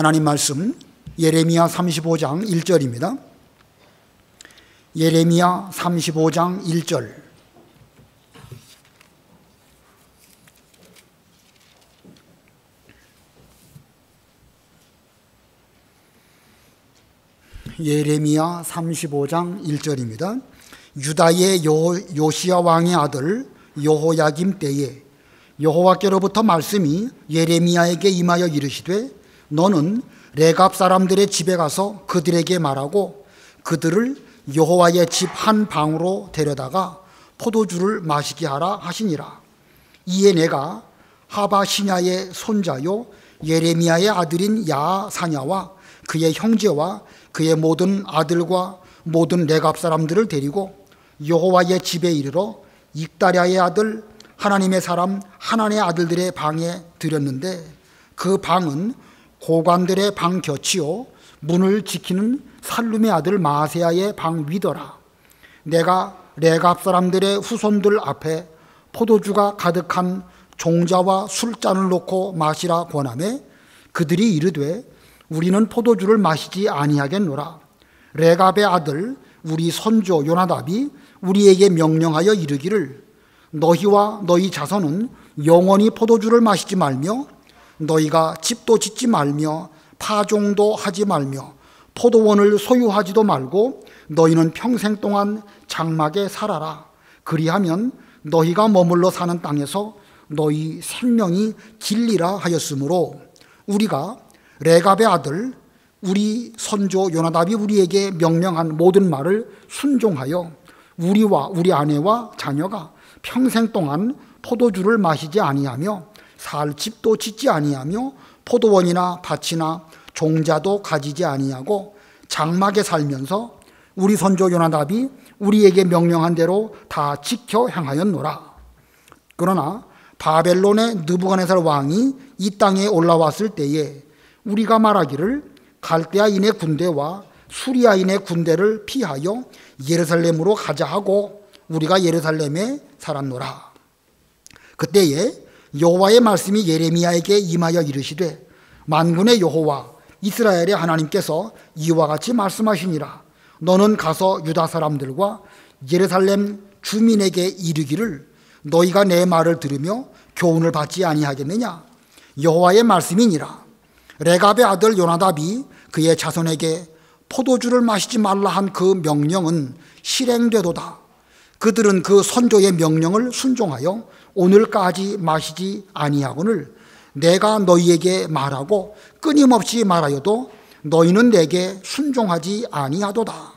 하나님 말씀 예레미야 35장 1절입니다. 예레미야 35장 1절. 예레미야 35장 1절입니다. 유다의 요시야 왕의 아들 여호야김 때에 여호와께로부터 말씀이 예레미야에게 임하여 이르시되 너는 레갑 사람들의 집에 가서 그들에게 말하고 그들을 여호와의 집 한 방으로 데려다가 포도주를 마시게 하라 하시니라. 이에 내가 하바시냐의 손자요 예레미야의 아들인 야사냐와 그의 형제와 그의 모든 아들과 모든 레갑 사람들을 데리고 여호와의 집에 이르러 익다랴의 아들 하나님의 사람 하나님의 아들들의 방에 들였는데 그 방은 고관들의 방 곁이요 문을 지키는 살룸의 아들 마세야의 방 위더라. 내가 레갑 사람들의 후손들 앞에 포도주가 가득한 종자와 술잔을 놓고 마시라 권하매 그들이 이르되 우리는 포도주를 마시지 아니하겠노라. 레갑의 아들 우리 선조 요나답이 우리에게 명령하여 이르기를 너희와 너희 자손은 영원히 포도주를 마시지 말며 너희가 집도 짓지 말며 파종도 하지 말며 포도원을 소유하지도 말고 너희는 평생 동안 장막에 살아라. 그리하면 너희가 머물러 사는 땅에서 너희 생명이 길리라 하였으므로 우리가 레갑의 아들 우리 선조 요나답이 우리에게 명령한 모든 말을 순종하여 우리와 우리 아내와 자녀가 평생 동안 포도주를 마시지 아니하며 살 집도 짓지 아니하며 포도원이나 밭이나 종자도 가지지 아니하고 장막에 살면서 우리 선조 요나답이 우리에게 명령한 대로 다 지켜 행하였노라. 그러나 바벨론의 느부갓네살 왕이 이 땅에 올라왔을 때에 우리가 말하기를 갈대아인의 군대와 수리아인의 군대를 피하여 예루살렘으로 가자 하고 우리가 예루살렘에 살았노라. 그때에 여호와의 말씀이 예레미야에게 임하여 이르시되 만군의 여호와 이스라엘의 하나님께서 이와 같이 말씀하시니라. 너는 가서 유다 사람들과 예루살렘 주민에게 이르기를 너희가 내 말을 들으며 교훈을 받지 아니하겠느냐. 여호와의 말씀이니라. 레갑의 아들 요나답이 그의 자손에게 포도주를 마시지 말라 한 그 명령은 실행되도다. 그들은 그 선조의 명령을 순종하여 오늘까지 마시지 아니하거늘 내가 너희에게 말하고 끊임없이 말하여도 너희는 내게 순종하지 아니하도다.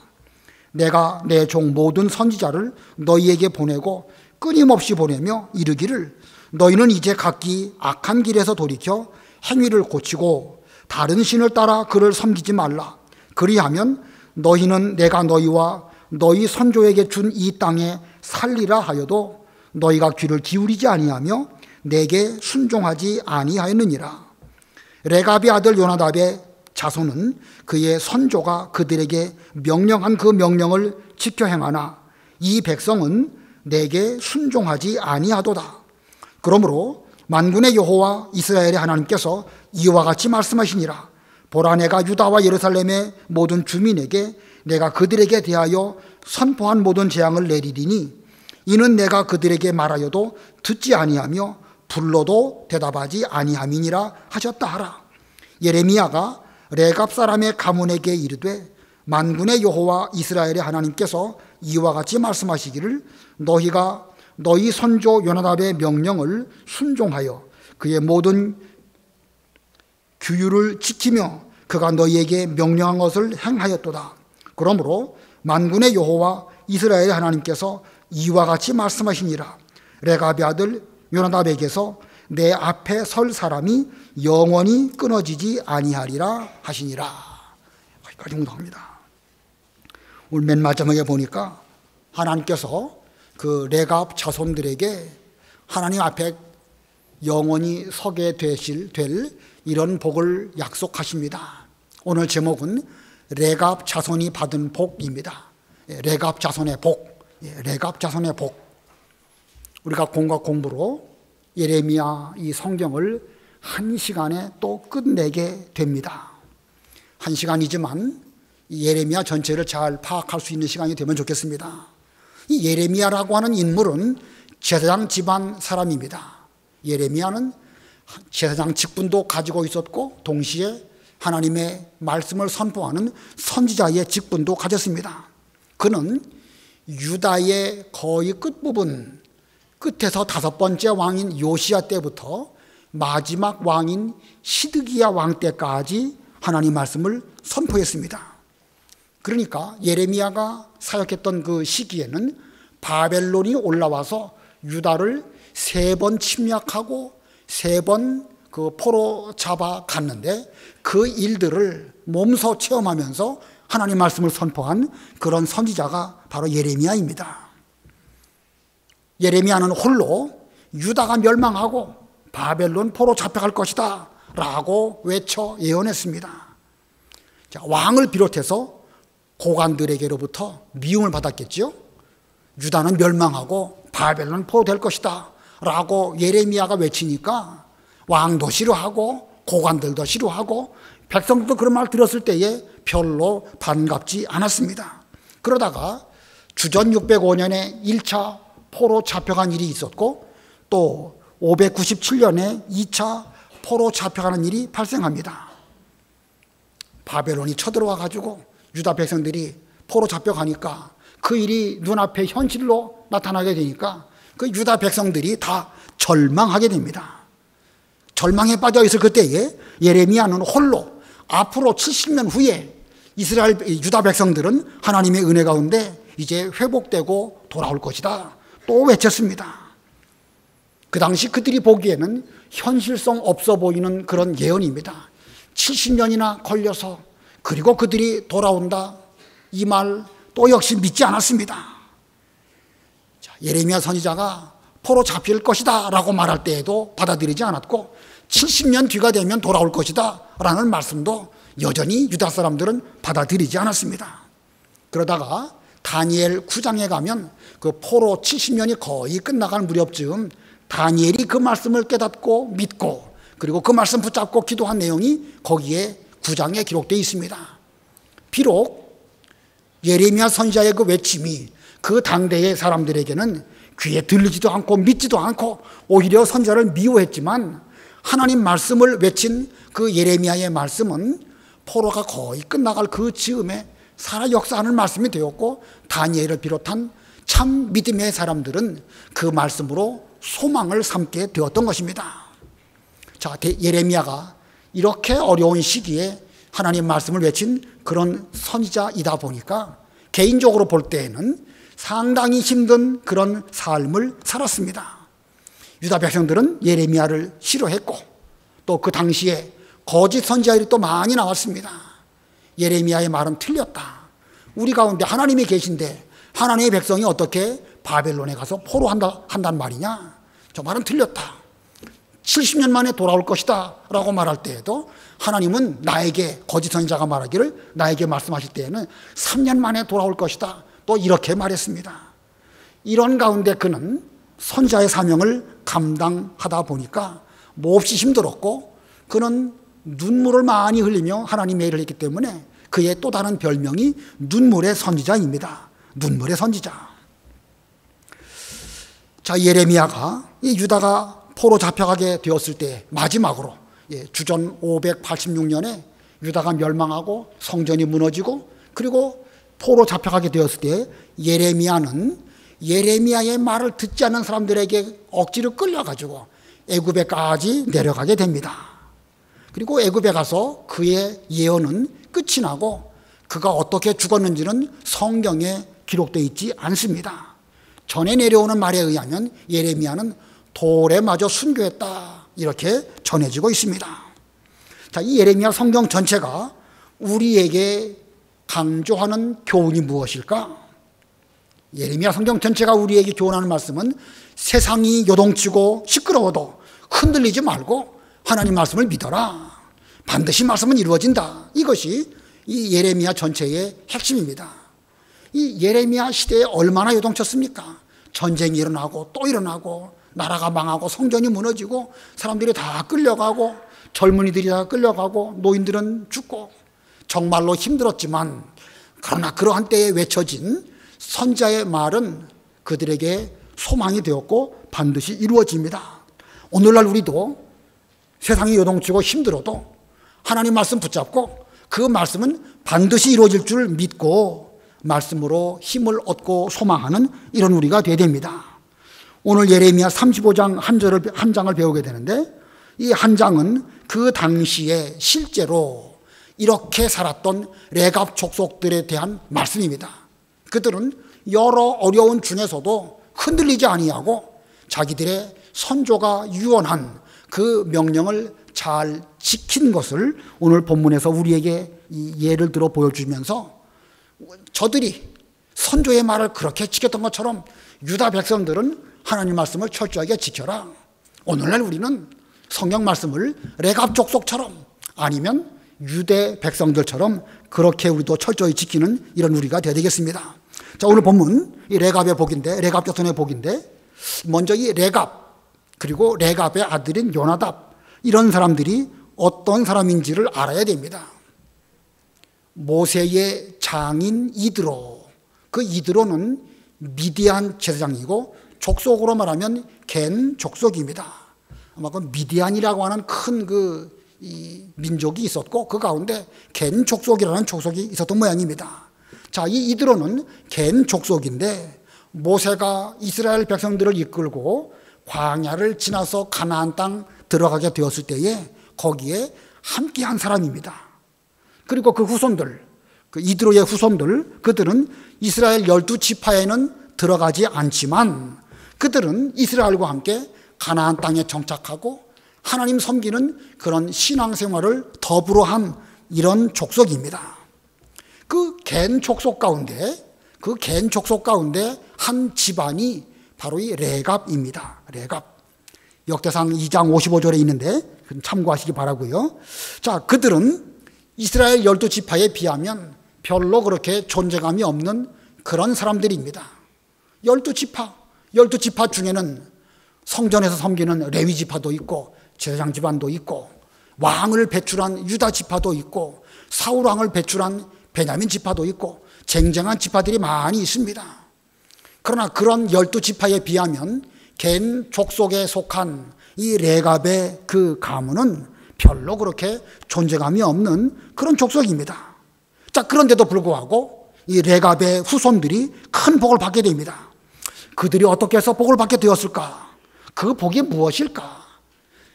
내가 내 종 모든 선지자를 너희에게 보내고 끊임없이 보내며 이르기를 너희는 이제 각기 악한 길에서 돌이켜 행위를 고치고 다른 신을 따라 그를 섬기지 말라. 그리하면 너희는 내가 너희와 너희 선조에게 준 이 땅에 살리라 하여도 너희가 귀를 기울이지 아니하며 내게 순종하지 아니하였느니라. 레갑의 아들 요나답의 자손은 그의 선조가 그들에게 명령한 그 명령을 지켜 행하나 이 백성은 내게 순종하지 아니하도다. 그러므로 만군의 여호와 이스라엘의 하나님께서 이와 같이 말씀하시니라. 보라 내가 유다와 예루살렘의 모든 주민에게 내가 그들에게 대하여 선포한 모든 재앙을 내리리니 이는 내가 그들에게 말하여도 듣지 아니하며 불러도 대답하지 아니함이니라 하셨다 하라. 예레미야가 레갑 사람의 가문에게 이르되 만군의 여호와 이스라엘의 하나님께서 이와 같이 말씀하시기를 너희가 너희 선조 요나답의 명령을 순종하여 그의 모든 규율을 지키며 그가 너희에게 명령한 것을 행하였도다. 그러므로 만군의 여호와 이스라엘의 하나님께서 이와 같이 말씀하시니라. 레갑의 아들 요나답에게서 내 앞에 설 사람이 영원히 끊어지지 아니하리라 하시니라. 여기까지 공부합니다. 오늘 맨 마지막에 보니까 하나님께서 그 레갑 자손들에게 하나님 앞에 영원히 서게 될 이런 복을 약속하십니다. 오늘 제목은 레갑 자손이 받은 복입니다. 레갑 자손의 복. 레갑 자손의 복. 우리가 공각 공부로 예레미야 이 성경을 한 시간에 또 끝내게 됩니다. 한 시간이지만 이 예레미야 전체를 잘 파악할 수 있는 시간이 되면 좋겠습니다. 이 예레미야라고 하는 인물은 제사장 집안 사람입니다. 예레미야는 제사장 직분도 가지고 있었고 동시에 하나님의 말씀을 선포하는 선지자의 직분도 가졌습니다. 그는 유다의 거의 끝부분, 끝에서 5번째 왕인 요시야 때부터 마지막 왕인 시드기야 왕 때까지 하나님 말씀을 선포했습니다. 그러니까 예레미야가 사역했던 그 시기에는 바벨론이 올라와서 유다를 3번 침략하고 3번 그 포로 잡아 갔는데 그 일들을 몸소 체험하면서 하나님 말씀을 선포한 그런 선지자가 바로 예레미야입니다. 예레미야는 홀로 유다가 멸망하고 바벨론 포로 잡혀갈 것이다 라고 외쳐 예언했습니다. 자, 왕을 비롯해서 고관들에게로부터 미움을 받았겠죠. 유다는 멸망하고 바벨론 포로될 것이다 라고 예레미야가 외치니까 왕도 싫어하고 고관들도 싫어하고 백성들도 그런 말 들었을 때에 별로 반갑지 않았습니다. 그러다가 주전 605년에 1차 포로 잡혀간 일이 있었고 또 597년에 2차 포로 잡혀가는 일이 발생합니다. 바벨론이 쳐들어와 가지고 유다 백성들이 포로 잡혀가니까 그 일이 눈앞에 현실로 나타나게 되니까 그 유다 백성들이 다 절망하게 됩니다. 절망에 빠져 있을 그때에 예레미야는 홀로 앞으로 70년 후에 이스라엘 유다 백성들은 하나님의 은혜 가운데 이제 회복되고 돌아올 것이다 또 외쳤습니다. 그 당시 그들이 보기에는 현실성 없어 보이는 그런 예언입니다. 70년이나 걸려서 그리고 그들이 돌아온다 이 말 또 역시 믿지 않았습니다. 자, 예레미야 선지자가 포로 잡힐 것이다 라고 말할 때에도 받아들이지 않았고 70년 뒤가 되면 돌아올 것이다 라는 말씀도 여전히 유다 사람들은 받아들이지 않았습니다. 그러다가 다니엘 9장에 가면 그 포로 70년이 거의 끝나갈 무렵쯤 다니엘이 그 말씀을 깨닫고 믿고 그리고 그 말씀 붙잡고 기도한 내용이 거기에 9장에 기록되어 있습니다. 비록 예레미야 선지자의 그 외침이 그 당대의 사람들에게는 귀에 들리지도 않고 믿지도 않고 오히려 선지자를 미워했지만 하나님 말씀을 외친 그 예레미야의 말씀은 포로가 거의 끝나갈 그 즈음에 살아 역사하는 말씀이 되었고 다니엘을 비롯한 참 믿음의 사람들은 그 말씀으로 소망을 삼게 되었던 것입니다. 자, 예레미야가 이렇게 어려운 시기에 하나님 말씀을 외친 그런 선지자이다 보니까 개인적으로 볼 때에는 상당히 힘든 그런 삶을 살았습니다. 유다 백성들은 예레미야를 싫어했고 또 그 당시에 거짓 선지자들이 또 많이 나왔습니다. 예레미야의 말은 틀렸다. 우리 가운데 하나님이 계신데 하나님의 백성이 어떻게 바벨론에 가서 포로한단 말이냐? 저 말은 틀렸다. 70년 만에 돌아올 것이다 라고 말할 때에도 하나님은 나에게 거짓 선지자가 말하기를 나에게 말씀하실 때에는 3년 만에 돌아올 것이다 또 이렇게 말했습니다. 이런 가운데 그는 선지자의 사명을 감당하다 보니까 몹시 힘들었고 그는 눈물을 많이 흘리며 하나님의 일을 했기 때문에 그의 또 다른 별명이 눈물의 선지자입니다. 눈물의 선지자. 자, 예레미야가 이 유다가 포로 잡혀가게 되었을 때 마지막으로 주전 586년에 유다가 멸망하고 성전이 무너지고 그리고 포로 잡혀가게 되었을 때 예레미야는 예레미야의 말을 듣지 않는 사람들에게 억지로 끌려가지고 애굽에까지 내려가게 됩니다. 그리고 애굽에 가서 그의 예언은 끝이 나고 그가 어떻게 죽었는지는 성경에 기록되어 있지 않습니다. 전에 내려오는 말에 의하면 예레미야는 돌에 맞아 순교했다 이렇게 전해지고 있습니다. 자, 이 예레미야 성경 전체가 우리에게 강조하는 교훈이 무엇일까? 예레미야 성경 전체가 우리에게 교훈하는 말씀은 세상이 요동치고 시끄러워도 흔들리지 말고 하나님 말씀을 믿어라. 반드시 말씀은 이루어진다. 이것이 이 예레미야 전체의 핵심입니다. 이 예레미야 시대에 얼마나 요동쳤습니까? 전쟁이 일어나고 또 일어나고 나라가 망하고 성전이 무너지고 사람들이 다 끌려가고 젊은이들이 다 끌려가고 노인들은 죽고 정말로 힘들었지만 그러나 그러한 때에 외쳐진 선자의 말은 그들에게 소망이 되었고 반드시 이루어집니다. 오늘날 우리도 세상이 요동치고 힘들어도 하나님 말씀 붙잡고 그 말씀은 반드시 이루어질 줄 믿고 말씀으로 힘을 얻고 소망하는 이런 우리가 되어야 됩니다. 오늘 예레미야 35장 한 장을 배우게 되는데 이 한 장은 그 당시에 실제로 이렇게 살았던 레갑 족속들에 대한 말씀입니다. 그들은 여러 어려운 중에서도 흔들리지 아니하고 자기들의 선조가 유언한 그 명령을 잘 지킨 것을 오늘 본문에서 우리에게 이 예를 들어 보여주면서 저들이 선조의 말을 그렇게 지켰던 것처럼 유다 백성들은 하나님 말씀을 철저하게 지켜라. 오늘날 우리는 성경 말씀을 레갑 족속처럼 아니면 유대 백성들처럼 그렇게 우리도 철저히 지키는 이런 우리가 되어야 되겠습니다. 자, 오늘 본문 이 레갑의 복인데, 레갑 자손의 복인데, 먼저 이 레갑 그리고 레갑의 아들인 요나답, 이런 사람들이 어떤 사람인지를 알아야 됩니다. 모세의 장인 이드로, 그 이드로는 미디안 제사장이고 족속으로 말하면 겐 족속입니다. 아마 그 미디안이라고 하는 큰 이 민족이 있었고 그 가운데 겐 족속이라는 족속이 있었던 모양입니다. 자, 이 이드로는 겐 족속인데 모세가 이스라엘 백성들을 이끌고 광야를 지나서 가나안 땅 들어가게 되었을 때에 거기에 함께한 사람입니다. 그리고 그 후손들, 그 이드로의 후손들, 그들은 이스라엘 12지파에는 들어가지 않지만 그들은 이스라엘과 함께 가나안 땅에 정착하고 하나님 섬기는 그런 신앙생활을 더불어 한 이런 족속입니다. 그 겐 족속 가운데 한 집안이 바로 이 레갑입니다. 레갑. 역대상 2장 55절에 있는데 참고하시기 바라고요. 자, 그들은 이스라엘 12지파에 비하면 별로 그렇게 존재감이 없는 그런 사람들입니다. 12지파 중에는 성전에서 섬기는 레위 지파도 있고 제사장 집안도 있고 왕을 배출한 유다 지파도 있고 사울 왕을 배출한 베냐민 지파도 있고 쟁쟁한 지파들이 많이 있습니다. 그러나 그런 12지파에 비하면 겐 족속에 속한 이 레갑의 그 가문은 별로 그렇게 존재감이 없는 그런 족속입니다. 자, 그런데도 불구하고 이 레갑의 후손들이 큰 복을 받게 됩니다. 그들이 어떻게 해서 복을 받게 되었을까? 그 복이 무엇일까?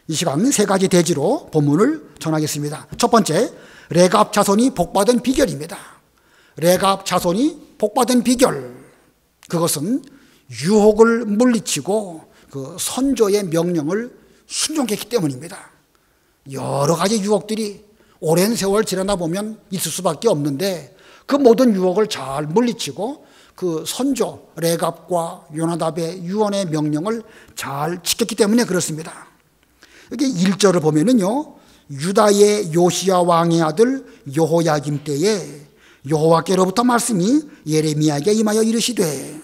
이 시간 세 가지 대지로 본문을 전하겠습니다. 첫 번째, 레갑 자손이 복받은 비결입니다. 레갑 자손이 복받은 비결, 그것은 유혹을 물리치고 그 선조의 명령을 순종했기 때문입니다. 여러 가지 유혹들이 오랜 세월 지나다 보면 있을 수밖에 없는데 그 모든 유혹을 잘 물리치고 그 선조 레갑과 요나답의 유언의 명령을 잘 지켰기 때문에 그렇습니다. 여기 1절을 보면은요, 유다의 요시야 왕의 아들 여호야김 때에 여호와께로부터 말씀이 예레미야에게 임하여 이르시되,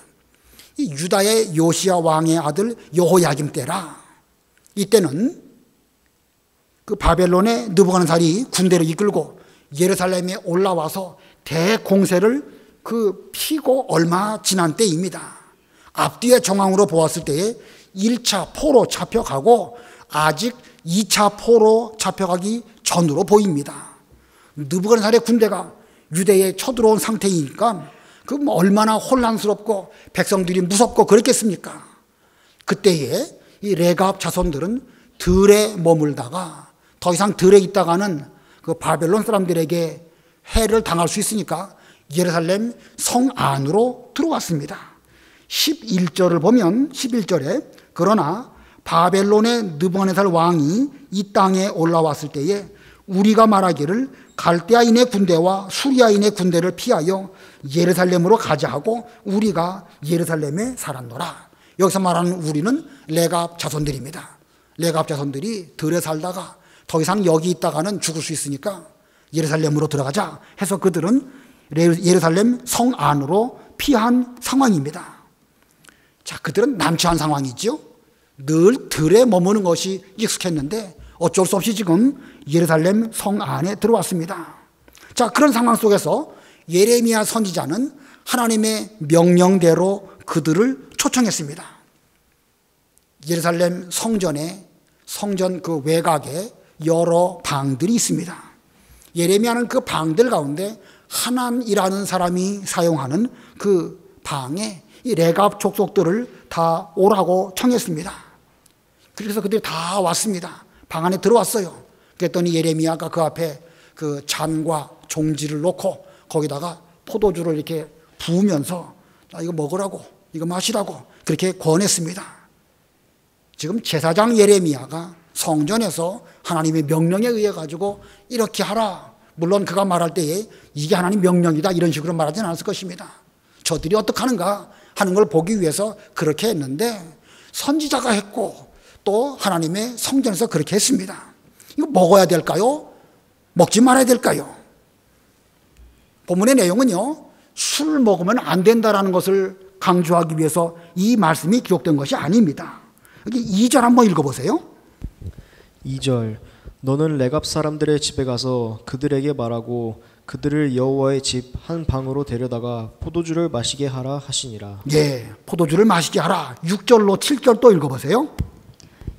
이 유다의 요시야 왕의 아들 여호야김 때라. 이때는 그 바벨론의 느부갓네살이 군대를 이끌고 예루살렘에 올라와서 대공세를 피고 얼마 지난 때입니다. 앞뒤의 정황으로 보았을 때에 1차 포로 잡혀가고 아직 2차 포로 잡혀가기 전으로 보입니다. 느부갓네살의 군대가 유대에 쳐들어온 상태이니까 그 얼마나 혼란스럽고 백성들이 무섭고 그랬겠습니까? 그때에 이 레갑 자손들은 들에 머물다가 더 이상 들에 있다가는 그 바벨론 사람들에게 해를 당할 수 있으니까 예루살렘 성 안으로 들어왔습니다. 11절을 보면 11절에 그러나 바벨론의 느부갓네살 왕이 이 땅에 올라왔을 때에 우리가 말하기를 갈대아인의 군대와 수리아인의 군대를 피하여 예루살렘으로 가자 하고 우리가 예루살렘에 살았노라. 여기서 말하는 우리는 레갑 자손들입니다. 레갑 자손들이 들에 살다가 더 이상 여기 있다가는 죽을 수 있으니까 예루살렘으로 들어가자 해서 그들은 예루살렘 성 안으로 피한 상황입니다. 자, 그들은 난처한 상황이죠. 늘 들에 머무는 것이 익숙했는데 어쩔 수 없이 지금 예루살렘 성 안에 들어왔습니다. 자, 그런 상황 속에서 예레미야 선지자는 하나님의 명령대로 그들을 초청했습니다. 예루살렘 성전 그 외곽에 여러 방들이 있습니다. 예레미야는 그 방들 가운데 하난이라는 사람이 사용하는 그 방에 이 레갑 족속들을 다 오라고 청했습니다. 그래서 그들이 다 왔습니다. 방 안에 들어왔어요. 그랬더니 예레미야가 그 앞에 그 잔과 종지를 놓고 거기다가 포도주를 이렇게 부으면서 자, 이거 먹으라고, 이거 마시라고 그렇게 권했습니다. 지금 제사장 예레미야가 성전에서 하나님의 명령에 의해 가지고 이렇게 하라. 물론 그가 말할 때에 이게 하나님 명령이다 이런 식으로 말하지는 않았을 것입니다. 저들이 어떻게 하는가 하는 걸 보기 위해서 그렇게 했는데 선지자가 했고 또 하나님의 성전에서 그렇게 했습니다. 이거 먹어야 될까요? 먹지 말아야 될까요? 본문의 내용은요, 술 먹으면 안 된다라는 것을 강조하기 위해서 이 말씀이 기록된 것이 아닙니다. 여기 2절 한번 읽어보세요. 2절 너는 레갑 사람들의 집에 가서 그들에게 말하고 그들을 여호와의 집 한 방으로 데려다가 포도주를 마시게 하라 하시니라. 예, 포도주를 마시게 하라. 6절로 7절 또 읽어보세요.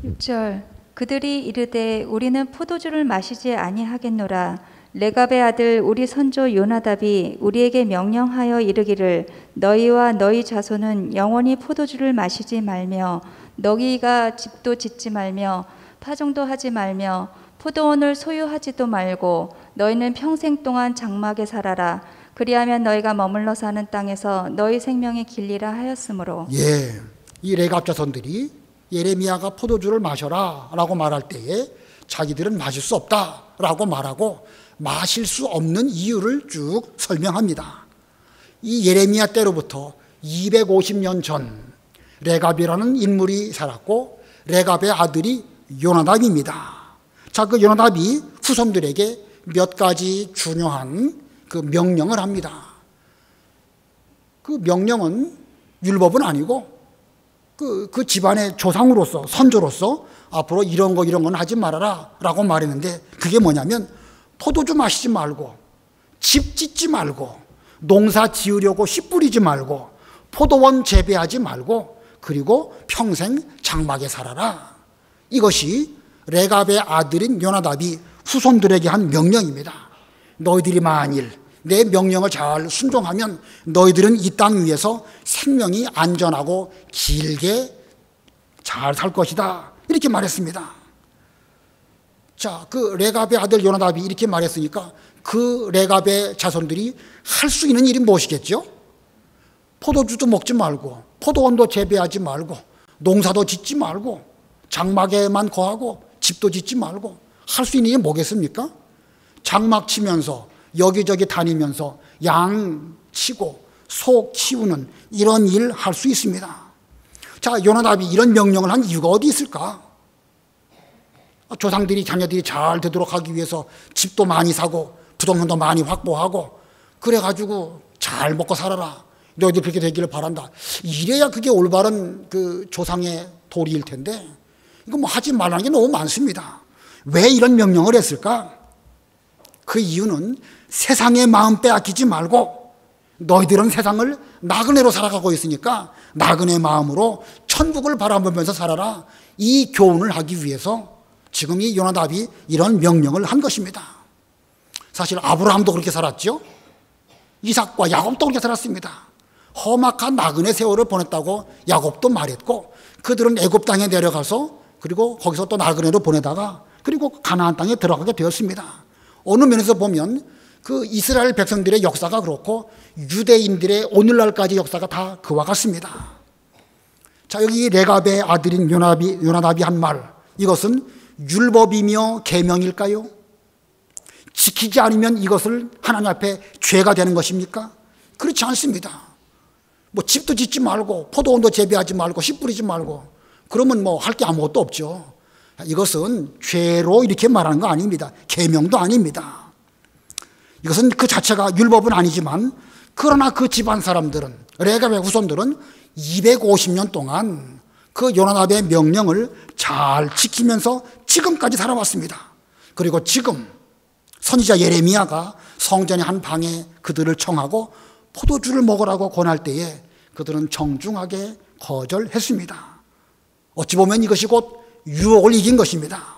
6절 그들이 이르되 우리는 포도주를 마시지 아니하겠노라. 레갑의 아들 우리 선조 요나답이 우리에게 명령하여 이르기를 너희와 너희 자손은 영원히 포도주를 마시지 말며 너희가 집도 짓지 말며 파종도 하지 말며 포도원을 소유하지도 말고 너희는 평생 동안 장막에 살아라. 그리하면 너희가 머물러 사는 땅에서 너희 생명이 길리라 하였으므로. 예, 이 레갑 자손들이 예레미야가 포도주를 마셔라 라고 말할 때에 자기들은 마실 수 없다 라고 말하고 마실 수 없는 이유를 쭉 설명합니다. 이 예레미야 때로부터 250년 전 레갑이라는 인물이 살았고 레갑의 아들이 요나답입니다. 자, 그 요나답이 후손들에게 몇 가지 중요한 그 명령을 합니다. 그 명령은 율법은 아니고 그 집안의 조상으로서 선조로서 앞으로 이런 건 하지 말아라 라고 말했는데 그게 뭐냐면 포도주 마시지 말고 집 짓지 말고 농사 지으려고 씨 뿌리지 말고 포도원 재배하지 말고 그리고 평생 장막에 살아라. 이것이 레갑의 아들인 요나답이 후손들에게 한 명령입니다. 너희들이 만일 내 명령을 잘 순종하면 너희들은 이 땅 위에서 생명이 안전하고 길게 잘 살 것이다. 이렇게 말했습니다. 자, 그 레갑의 아들 요나답이 이렇게 말했으니까 그 레갑의 자손들이 할 수 있는 일이 무엇이겠죠? 포도주도 먹지 말고 포도원도 재배하지 말고 농사도 짓지 말고 장막에만 거하고 집도 짓지 말고 할 수 있는 일이 뭐겠습니까? 장막 치면서 여기저기 다니면서 양 치고 소 키우는 이런 일 할 수 있습니다. 자, 요나답이 이런 명령을 한 이유가 어디 있을까? 조상들이 자녀들이 잘 되도록 하기 위해서 집도 많이 사고 부동산도 많이 확보하고 그래가지고 잘 먹고 살아라. 너희들 그렇게 되기를 바란다. 이래야 그게 올바른 그 조상의 도리일 텐데 이거 뭐 하지 말라는 게 너무 많습니다. 왜 이런 명령을 했을까? 그 이유는 세상의 마음 빼앗기지 말고 너희들은 세상을 나그네로 살아가고 있으니까 나그네 마음으로 천국을 바라보면서 살아라. 이 교훈을 하기 위해서 지금 이 요나답이 이런 명령을 한 것입니다. 사실 아브라함도 그렇게 살았죠. 이삭과 야곱도 그렇게 살았습니다. 험악한 나그네 세월을 보냈다고 야곱도 말했고 그들은 애굽 땅에 내려가서 그리고 거기서 또 나그네로 보내다가 그리고 가나안 땅에 들어가게 되었습니다. 어느 면에서 보면 그 이스라엘 백성들의 역사가 그렇고 유대인들의 오늘날까지 역사가 다 그와 같습니다. 자, 여기 레갑의 아들인 요나답이 한 말, 이것은 율법이며 계명일까요? 지키지 않으면 이것을 하나님 앞에 죄가 되는 것입니까? 그렇지 않습니다. 뭐 집도 짓지 말고 포도원도 재배하지 말고 씨 뿌리지 말고 그러면 뭐 할 게 아무것도 없죠. 이것은 죄로 이렇게 말하는 거 아닙니다. 계명도 아닙니다. 이것은 그 자체가 율법은 아니지만 그러나 그 집안 사람들은 레갑의 후손들은 250년 동안 그 요나답의 명령을 잘 지키면서 지금까지 살아왔습니다. 그리고 지금 선지자 예레미야가 성전의 한 방에 그들을 청하고 포도주를 먹으라고 권할 때에 그들은 정중하게 거절했습니다. 어찌 보면 이것이 곧 유혹을 이긴 것입니다.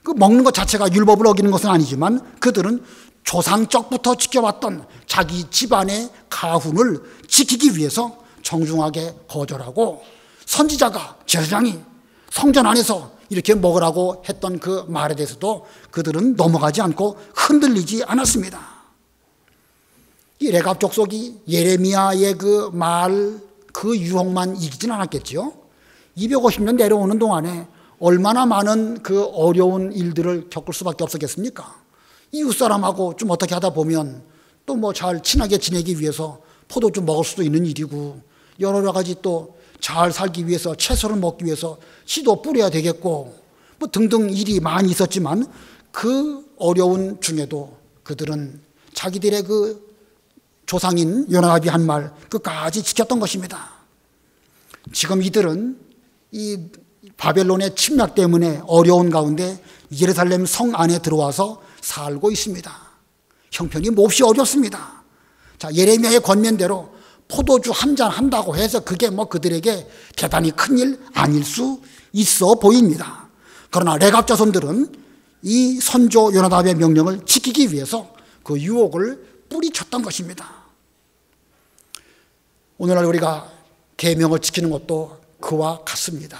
그 먹는 것 자체가 율법을 어기는 것은 아니지만 그들은 조상적부터 지켜왔던 자기 집안의 가훈을 지키기 위해서 정중하게 거절하고, 선지자가 제사장이 성전 안에서 이렇게 먹으라고 했던 그 말에 대해서도 그들은 넘어가지 않고 흔들리지 않았습니다. 이 레갑 족속이 예레미야의 그 말, 그 유혹만 이기진 않았겠죠. 250년 내려오는 동안에 얼마나 많은 그 어려운 일들을 겪을 수밖에 없었겠습니까? 이웃 사람하고 좀 어떻게 하다 보면 또 뭐 잘 친하게 지내기 위해서 포도주 먹을 수도 있는 일이고, 여러 가지 또 잘 살기 위해서 채소를 먹기 위해서 씨도 뿌려야 되겠고, 뭐 등등 일이 많이 있었지만 그 어려운 중에도 그들은 자기들의 그 조상인 요나답이 한 말 끝까지 지켰던 것입니다. 지금 이들은 이 바벨론의 침략 때문에 어려운 가운데 예루살렘 성 안에 들어와서 살고 있습니다. 형편이 몹시 어렵습니다. 자, 예레미야의 권면대로 포도주 한 잔 한다고 해서 그게 뭐 그들에게 대단히 큰일 아닐 수 있어 보입니다. 그러나 레갑 자손들은 이 선조 요나답의 명령을 지키기 위해서 그 유혹을 뿌리쳤던 것입니다. 오늘날 우리가 계명을 지키는 것도 그와 같습니다.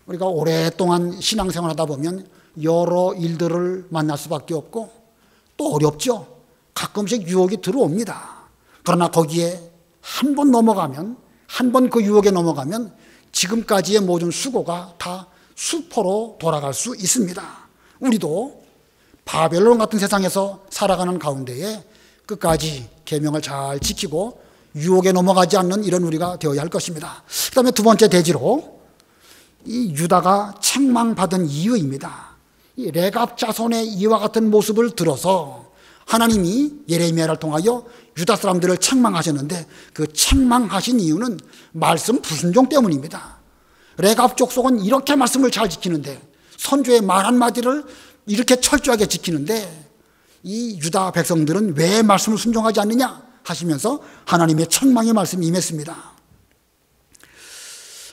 우리가 오랫동안 신앙생활하다 보면 여러 일들을 만날 수밖에 없고 또 어렵죠. 가끔씩 유혹이 들어옵니다. 그러나 거기에 한 번 넘어가면, 한 번 그 유혹에 넘어가면 지금까지의 모든 수고가 다 수포로 돌아갈 수 있습니다. 우리도 바벨론 같은 세상에서 살아가는 가운데에 끝까지 계명을 잘 지키고 유혹에 넘어가지 않는 이런 우리가 되어야 할 것입니다. 그 다음에 두 번째 대지로 이 유다가 책망받은 이유입니다. 이 레갑 자손의 이와 같은 모습을 들어서 하나님이 예레미야를 통하여 유다 사람들을 책망하셨는데, 그 책망하신 이유는 말씀 불순종 때문입니다. 레갑 족속은 이렇게 말씀을 잘 지키는데, 선조의 말 한마디를 이렇게 철저하게 지키는데 이 유다 백성들은 왜 말씀을 순종하지 않느냐 하시면서 하나님의 책망의 말씀이 임했습니다.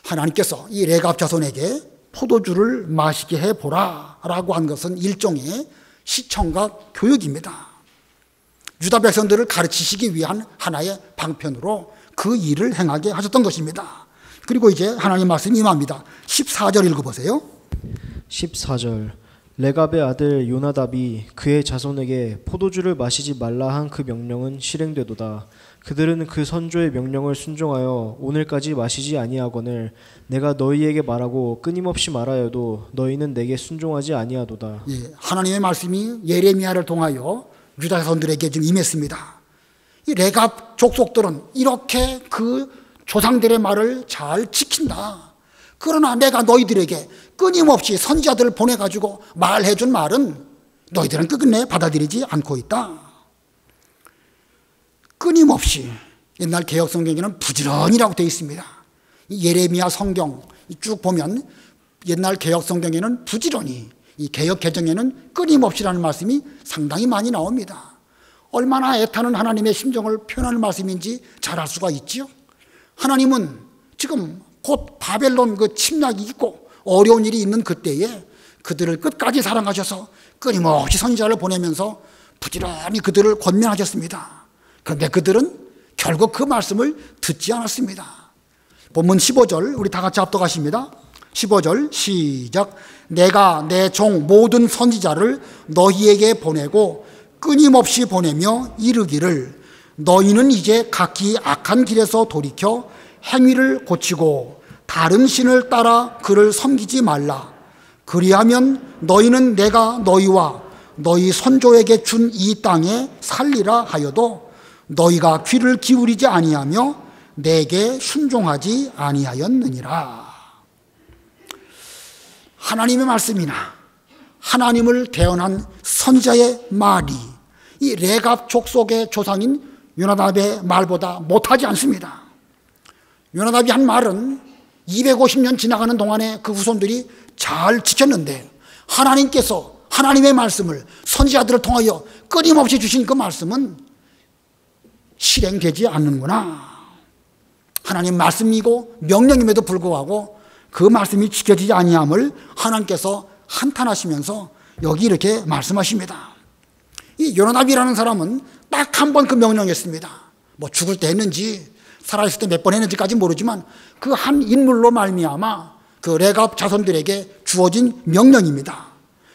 하나님께서 이 레갑 자손에게 포도주를 마시게 해보라 라고 한 것은 일종의 시청각 교육입니다. 유다 백성들을 가르치시기 위한 하나의 방편으로 그 일을 행하게 하셨던 것입니다. 그리고 이제 하나님 말씀이 임합니다. 14절 읽어보세요. 14절 레갑의 아들 요나답이 그의 자손에게 포도주를 마시지 말라 한 그 명령은 실행되도다. 그들은 그 선조의 명령을 순종하여 오늘까지 마시지 아니하거늘 내가 너희에게 말하고 끊임없이 말하여도 너희는 내게 순종하지 아니하도다. 예, 하나님의 말씀이 예레미야를 통하여 유다 자손들에게 지금 임했습니다. 이 레갑 족속들은 이렇게 그 조상들의 말을 잘 지킨다. 그러나 내가 너희들에게 끊임없이 선지자들을 보내가지고 말해준 말은 너희들은 끝끝내 받아들이지 않고 있다. 끊임없이, 옛날 개혁 성경에는 부지런히라고 되어 있습니다. 이 예레미야 성경 쭉 보면 옛날 개혁 성경에는 부지런히, 이 개혁 개정에는 끊임없이라는 말씀이 상당히 많이 나옵니다. 얼마나 애타는 하나님의 심정을 표현하는 말씀인지 잘 알 수가 있지요. 하나님은 지금 곧 바벨론 그 침략이 있고 어려운 일이 있는 그때에 그들을 끝까지 사랑하셔서 끊임없이 선지자를 보내면서 부지런히 그들을 권면하셨습니다. 그런데 그들은 결국 그 말씀을 듣지 않았습니다. 본문 15절 우리 다 같이 합독하십니다. 15절 시작. 내가 내 종 모든 선지자를 너희에게 보내고 끊임없이 보내며 이르기를 너희는 이제 각기 악한 길에서 돌이켜 행위를 고치고 다른 신을 따라 그를 섬기지 말라. 그리하면 너희는 내가 너희와 너희 선조에게 준 이 땅에 살리라 하여도 너희가 귀를 기울이지 아니하며 내게 순종하지 아니하였느니라. 하나님의 말씀이나 하나님을 대언한 선지자의 말이 이 레갑 족속의 조상인 요나답의 말보다 못하지 않습니다. 요나답이 한 말은 250년 지나가는 동안에 그 후손들이 잘 지켰는데 하나님께서 하나님의 말씀을 선지자들을 통하여 끊임없이 주신 그 말씀은 실행되지 않는구나. 하나님 말씀이고 명령임에도 불구하고 그 말씀이 지켜지지 아니함을 하나님께서 한탄하시면서 여기 이렇게 말씀하십니다. 이 요나답이라는 사람은 딱 한 번 그 명령했습니다. 뭐 죽을 때 했는지 살아있을 때 몇 번 했는지까지 모르지만 그 한 인물로 말미암아 그 레갑 자손들에게 주어진 명령입니다.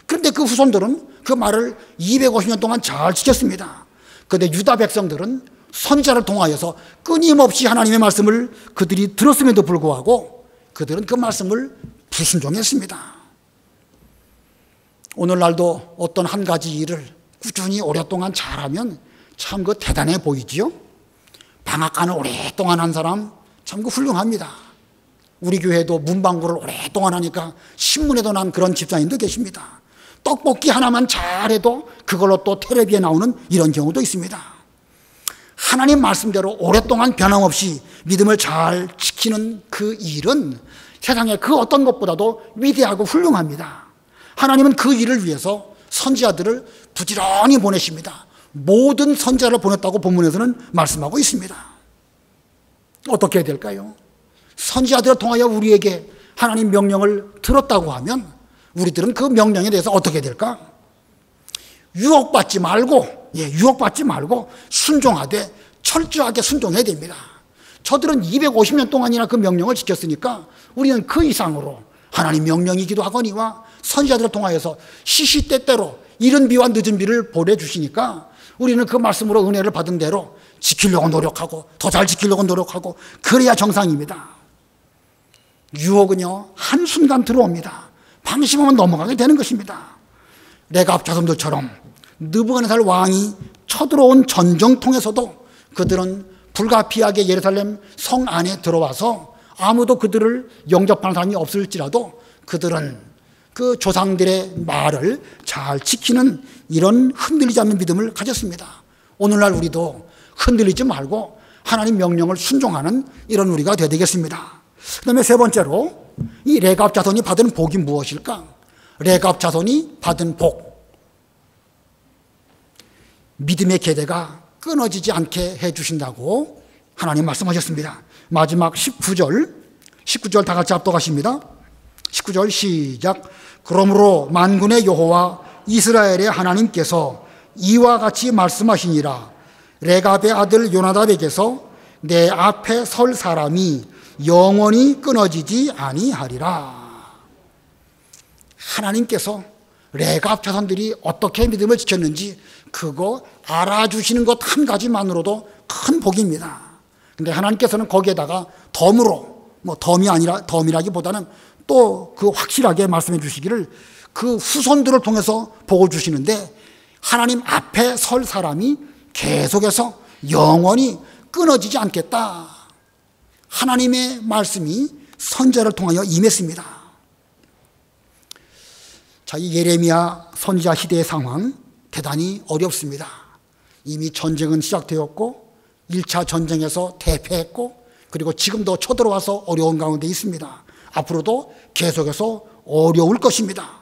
그런데 그 후손들은 그 말을 250년 동안 잘 지켰습니다. 그런데 유다 백성들은 선지자를 통하여서 끊임없이 하나님의 말씀을 그들이 들었음에도 불구하고 그들은 그 말씀을 불순종했습니다. 오늘날도 어떤 한 가지 일을 꾸준히 오랫동안 잘하면 참 그 대단해 보이지요. 방앗간을 오랫동안 한 사람 참 그 훌륭합니다. 우리 교회도 문방구를 오랫동안 하니까 신문에도 난 그런 집사님도 계십니다. 떡볶이 하나만 잘해도 그걸로 또 텔레비에 나오는 이런 경우도 있습니다. 하나님 말씀대로 오랫동안 변함없이 믿음을 잘 지키는 그 일은 세상에 그 어떤 것보다도 위대하고 훌륭합니다. 하나님은 그 일을 위해서 선지자들을 부지런히 보내십니다. 모든 선지자를 보냈다고 본문에서는 말씀하고 있습니다. 어떻게 해야 될까요? 선지자들을 통하여 우리에게 하나님 명령을 들었다고 하면 우리들은 그 명령에 대해서 어떻게 해야 될까? 유혹받지 말고 순종하되 철저하게 순종해야 됩니다. 저들은 250년 동안이나 그 명령을 지켰으니까 우리는 그 이상으로 하나님 명령이기도 하거니와 선지자들을 통하여서 시시때때로 이른 비와 늦은 비를 보내주시니까 우리는 그 말씀으로 은혜를 받은 대로 지키려고 노력하고 더 잘 지키려고 노력하고 그래야 정상입니다. 유혹은요 한순간 들어옵니다. 방심하면 넘어가게 되는 것입니다. 레갑 자손들처럼 느부갓네살 왕이 쳐들어온 전쟁통에서도 그들은 불가피하게 예루살렘 성 안에 들어와서 아무도 그들을 영접하는 사람이 없을지라도 그들은 그 조상들의 말을 잘 지키는 이런 흔들리지 않는 믿음을 가졌습니다. 오늘날 우리도 흔들리지 말고 하나님 명령을 순종하는 이런 우리가 되어야 되겠습니다. 그 다음에 세 번째로 이 레갑 자손이 받은 복이 무엇일까? 레갑 자손이 받은 복, 믿음의 계대가 끊어지지 않게 해주신다고 하나님 말씀하셨습니다. 마지막 19절 다 같이 압도하십니다. 19절 시작. 그러므로 만군의 여호와 이스라엘의 하나님께서 이와 같이 말씀하시니라. 레갑의 아들 요나답에게서 내 앞에 설 사람이 영원히 끊어지지 아니하리라. 하나님께서 레갑 자손들이 어떻게 믿음을 지켰는지 그거 알아주시는 것 한 가지만으로도 큰 복입니다. 근데 하나님께서는 거기에다가 덤으로, 덤이라기보다는 또 그 확실하게 말씀해 주시기를 그 후손들을 통해서 복을 주시는데 하나님 앞에 설 사람이 계속해서 영원히 끊어지지 않겠다. 하나님의 말씀이 선지자를 통하여 임했습니다. 자, 이 예레미야 선지자 시대의 상황 대단히 어렵습니다. 이미 전쟁은 시작되었고 1차 전쟁에서 대패했고 그리고 지금도 쳐들어와서 어려운 가운데 있습니다. 앞으로도 계속해서 어려울 것입니다.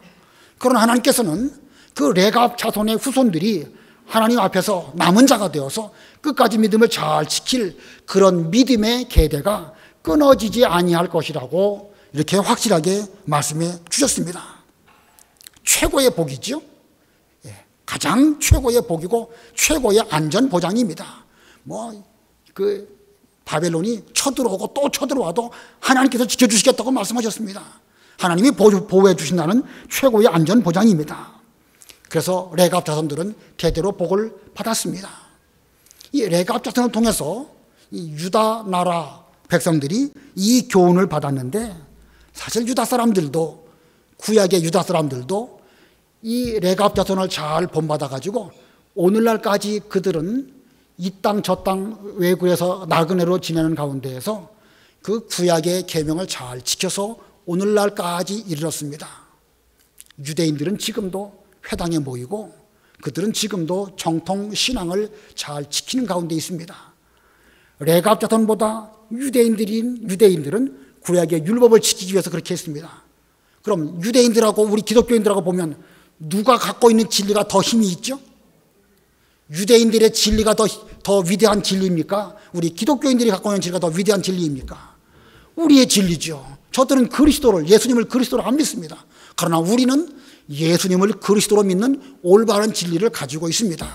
그러나 하나님께서는 그 레갑 자손의 후손들이 하나님 앞에서 남은 자가 되어서 끝까지 믿음을 잘 지킬 그런 믿음의 계대가 끊어지지 아니할 것이라고 이렇게 확실하게 말씀해 주셨습니다. 최고의 복이죠. 가장 최고의 복이고 최고의 안전 보장입니다. 바벨론이 쳐들어오고 또 쳐들어와도 하나님께서 지켜주시겠다고 말씀하셨습니다. 하나님이 보호해 주신다는 최고의 안전 보장입니다. 그래서 레갑 자손들은 대대로 복을 받았습니다. 이 레갑 자손을 통해서 이 유다 나라 백성들이 이 교훈을 받았는데 사실 유다 사람들도 구약의 유다 사람들도 이 레갑 자손을 잘 본받아 가지고 오늘날까지 그들은 이 땅 저 땅 외국에서 나그네로 지내는 가운데에서 그 구약의 계명을 잘 지켜서 오늘날까지 이르렀습니다. 유대인들은 지금도 회당에 모이고 그들은 지금도 정통 신앙을 잘 지키는 가운데 있습니다. 레갑 자손보다 유대인들은 구약의 율법을 지키기 위해서 그렇게 했습니다. 그럼 유대인들하고 우리 기독교인들하고 보면 누가 갖고 있는 진리가 더 힘이 있죠? 유대인들의 진리가 더 위대한 진리입니까? 우리 기독교인들이 갖고 있는 진리가 더 위대한 진리입니까? 우리의 진리죠. 저들은 그리스도를, 예수님을 그리스도로 안 믿습니다. 그러나 우리는 예수님을 그리스도로 믿는 올바른 진리를 가지고 있습니다.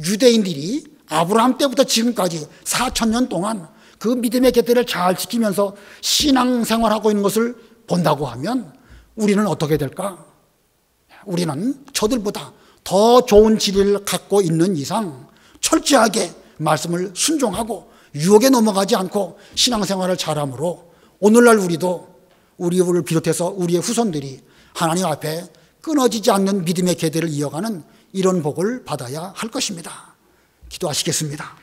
유대인들이 아브라함 때부터 지금까지 4,000년 동안 그 믿음의 궤대를 잘 지키면서 신앙생활하고 있는 것을 본다고 하면 우리는 어떻게 될까? 우리는 저들보다 더 좋은 진리를 갖고 있는 이상 철저하게 말씀을 순종하고 유혹에 넘어가지 않고 신앙생활을 잘함으로 오늘날 우리도 우리를 비롯해서 우리의 후손들이 하나님 앞에 끊어지지 않는 믿음의 궤대를 이어가는 이런 복을 받아야 할 것입니다. 기도하시겠습니다.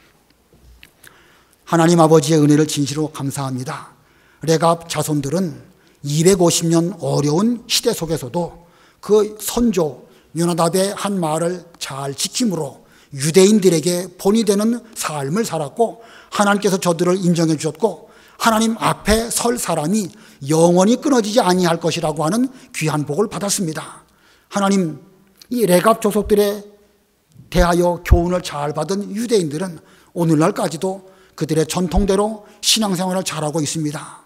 하나님 아버지의 은혜를 진실로 감사합니다. 레갑 자손들은 250년 어려운 시대 속에서도 그 선조 요나답의 한 말을 잘 지킴으로 유대인들에게 본이 되는 삶을 살았고 하나님께서 저들을 인정해 주셨고 하나님 앞에 설 사람이 영원히 끊어지지 아니할 것이라고 하는 귀한 복을 받았습니다. 하나님, 이 레갑 족속들에 대하여 교훈을 잘 받은 유대인들은 오늘날까지도 그들의 전통대로 신앙생활을 잘하고 있습니다.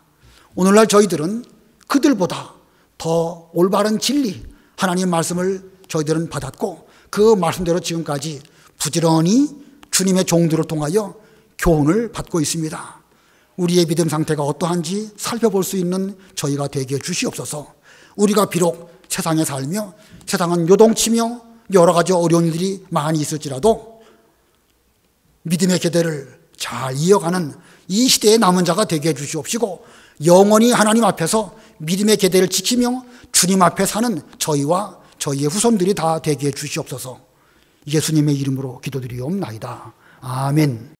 오늘날 저희들은 그들보다 더 올바른 진리, 하나님 말씀을 저희들은 받았고 그 말씀대로 지금까지 부지런히 주님의 종들을 통하여 교훈을 받고 있습니다. 우리의 믿음 상태가 어떠한지 살펴볼 수 있는 저희가 되게 해 주시옵소서. 우리가 비록 세상에 살며 세상은 요동치며 여러 가지 어려운 일들이 많이 있을지라도 믿음의 궤대를 잘 이어가는 이 시대의 남은 자가 되게 해 주시옵시고 영원히 하나님 앞에서 믿음의 궤대를 지키며 주님 앞에 사는 저희와 저희의 후손들이 다 되게 해 주시옵소서. 예수님의 이름으로 기도드리옵나이다. 아멘.